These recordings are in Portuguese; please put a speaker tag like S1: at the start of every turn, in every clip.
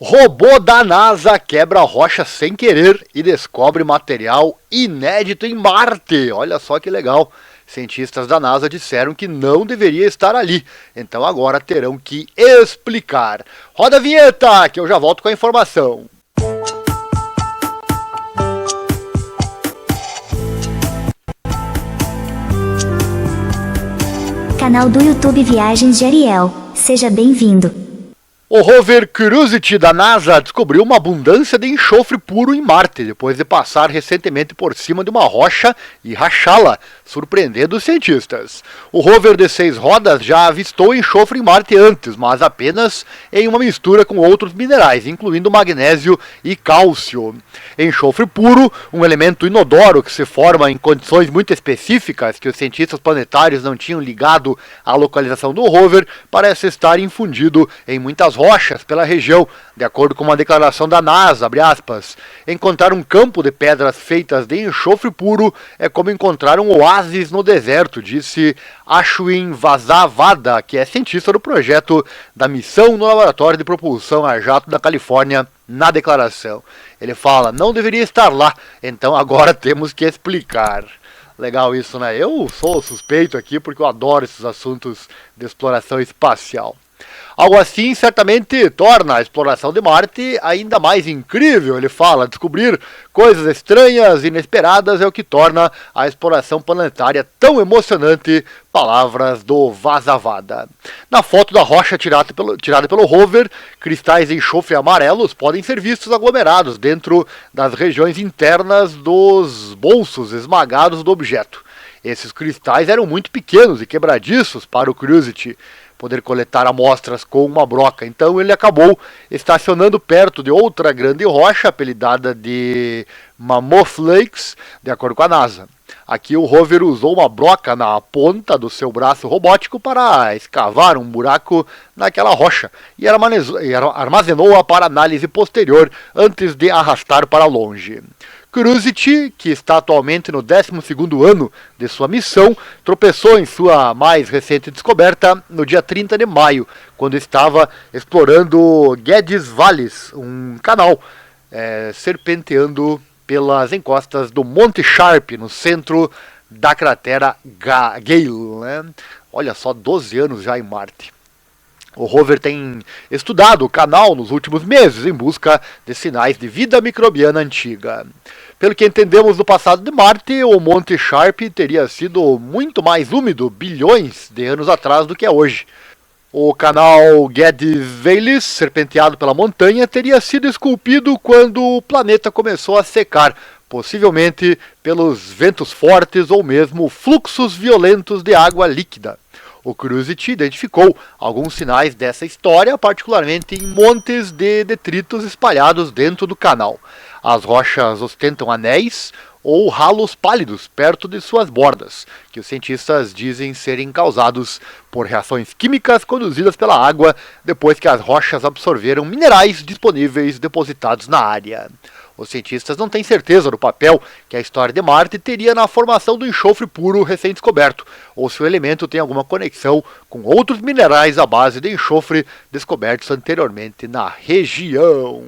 S1: Robô da NASA quebra rocha sem querer e descobre material inédito em Marte. Olha só que legal. Cientistas da NASA disseram que não deveria estar ali, então agora terão que explicar. Roda a vinheta, que eu já volto com a informação.
S2: Canal do YouTube Viagens de Ariel. Seja bem-vindo.
S1: O rover Curiosity da NASA descobriu uma abundância de enxofre puro em Marte, depois de passar recentemente por cima de uma rocha e rachá-la, surpreendendo os cientistas. O rover de 6 rodas já avistou enxofre em Marte antes, mas apenas em uma mistura com outros minerais, incluindo magnésio e cálcio. Enxofre puro, um elemento inodoro que se forma em condições muito específicas que os cientistas planetários não tinham ligado à localização do rover, parece estar infundido em muitas rochas pela região, de acordo com uma declaração da NASA, abre aspas. Encontrar um campo de pedras feitas de enxofre puro é como encontrar um oásis no deserto, disse Ashwin Vasavada, que é cientista do projeto da missão no Laboratório de Propulsão a Jato da Califórnia, na declaração. Ele fala, não deveria estar lá, então agora temos que explicar. Legal isso, né? Eu sou suspeito aqui porque eu adoro esses assuntos de exploração espacial. Algo assim certamente torna a exploração de Marte ainda mais incrível, ele fala. Descobrir coisas estranhas e inesperadas é o que torna a exploração planetária tão emocionante, palavras do Vasavada. Na foto da rocha tirada pelo rover, cristais de enxofre amarelos podem ser vistos aglomerados dentro das regiões internas dos bolsos esmagados do objeto. Esses cristais eram muito pequenos e quebradiços para o Curiosity poder coletar amostras com uma broca. Então ele acabou estacionando perto de outra grande rocha, apelidada de Mammoth Lakes, de acordo com a NASA. Aqui o rover usou uma broca na ponta do seu braço robótico para escavar um buraco naquela rocha e armazenou-a para análise posterior antes de arrastar para longe. Curiosity, que está atualmente no 12º ano de sua missão, tropeçou em sua mais recente descoberta no dia 30 de maio, quando estava explorando Geddes Valles, um canal serpenteando pelas encostas do Monte Sharp, no centro da cratera Gale. Né? Olha só, 12 anos já em Marte. O rover tem estudado o canal nos últimos meses em busca de sinais de vida microbiana antiga. Pelo que entendemos do passado de Marte, o Monte Sharp teria sido muito mais úmido bilhões de anos atrás do que é hoje. O canal Geddes Valles, serpenteado pela montanha, teria sido esculpido quando o planeta começou a secar, possivelmente pelos ventos fortes ou mesmo fluxos violentos de água líquida. O Curiosity identificou alguns sinais dessa história, particularmente em montes de detritos espalhados dentro do canal. As rochas ostentam anéis ou ralos pálidos perto de suas bordas, que os cientistas dizem serem causados por reações químicas conduzidas pela água depois que as rochas absorveram minerais disponíveis depositados na área. Os cientistas não têm certeza do papel que a história de Marte teria na formação do enxofre puro recém-descoberto, ou se o elemento tem alguma conexão com outros minerais à base de enxofre descobertos anteriormente na região.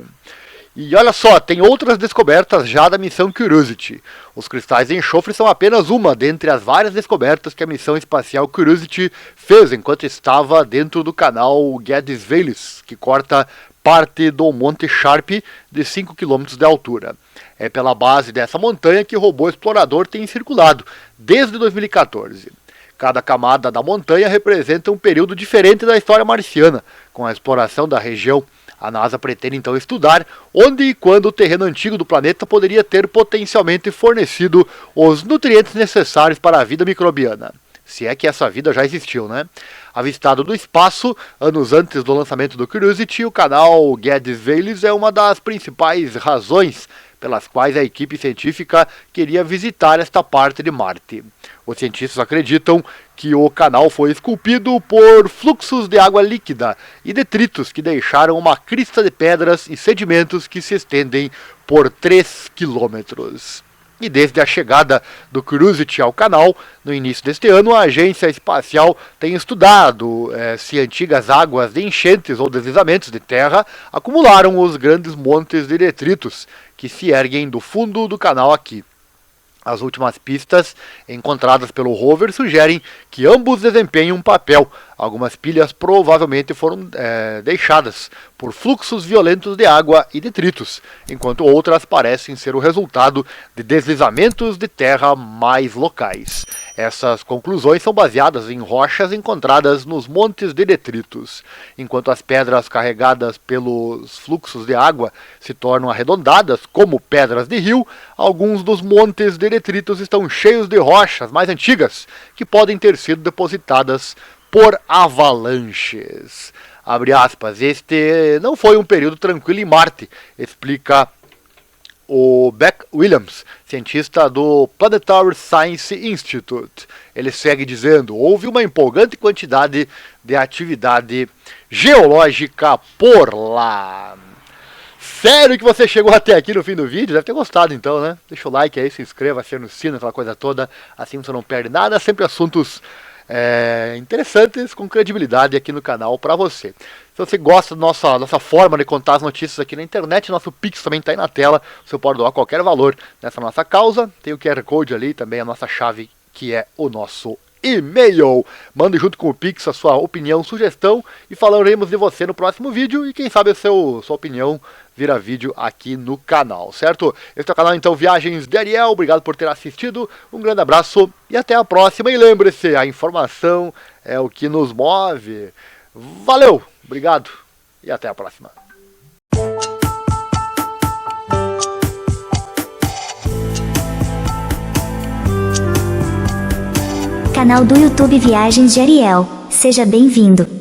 S1: E olha só, tem outras descobertas já da missão Curiosity. Os cristais de enxofre são apenas uma dentre as várias descobertas que a missão espacial Curiosity fez enquanto estava dentro do canal Geddes Valles, que corta parte do Monte Sharp de 5 km de altura. É pela base dessa montanha que o robô explorador tem circulado desde 2014. Cada camada da montanha representa um período diferente da história marciana, com a exploração da região. A NASA pretende então estudar onde e quando o terreno antigo do planeta poderia ter potencialmente fornecido os nutrientes necessários para a vida microbiana. Se é que essa vida já existiu, né? Avistado do espaço, anos antes do lançamento do Curiosity, o canal Geddes Valles é uma das principais razões pelas quais a equipe científica queria visitar esta parte de Marte. Os cientistas acreditam que o canal foi esculpido por fluxos de água líquida e detritos que deixaram uma crista de pedras e sedimentos que se estendem por 3 quilômetros. E desde a chegada do Curiosity ao canal, no início deste ano, a agência espacial tem estudado se antigas águas de enchentes ou deslizamentos de terra acumularam os grandes montes de detritos que se erguem do fundo do canal aqui. As últimas pistas encontradas pelo rover sugerem que ambos desempenham um papel. Algumas pilhas provavelmente foram deixadas por fluxos violentos de água e detritos, enquanto outras parecem ser o resultado de deslizamentos de terra mais locais. Essas conclusões são baseadas em rochas encontradas nos montes de detritos. Enquanto as pedras carregadas pelos fluxos de água se tornam arredondadas, como pedras de rio, alguns dos montes de detritos estão cheios de rochas mais antigas, que podem ter sido depositadas por avalanches. Abre aspas, este não foi um período tranquilo em Marte, explica o Beck Williams, cientista do Planetary Science Institute. Ele segue dizendo: houve uma empolgante quantidade de atividade geológica por lá. Sério que você chegou até aqui no fim do vídeo? Deve ter gostado então, né? Deixa o like aí, se inscreva, aciona o sino, aquela coisa toda. Assim você não perde nada, sempre assuntos interessantes, com credibilidade aqui no canal para você. Se você gosta da nossa forma de contar as notícias aqui na internet, nosso Pix também está aí na tela. Você pode doar qualquer valor nessa nossa causa. Tem o QR Code ali, também a nossa chave, que é o nosso e-mail. Mande junto com o Pix a sua opinião, sugestão, e falaremos de você no próximo vídeo. E quem sabe sua opinião vira vídeo aqui no canal, certo? Este é o canal então Viagens de Ariel. Obrigado por ter assistido, um grande abraço e até a próxima. E lembre-se, a informação é o que nos move. Valeu, obrigado e até a próxima.
S2: Canal do YouTube Viagens de Ariel. Seja bem-vindo.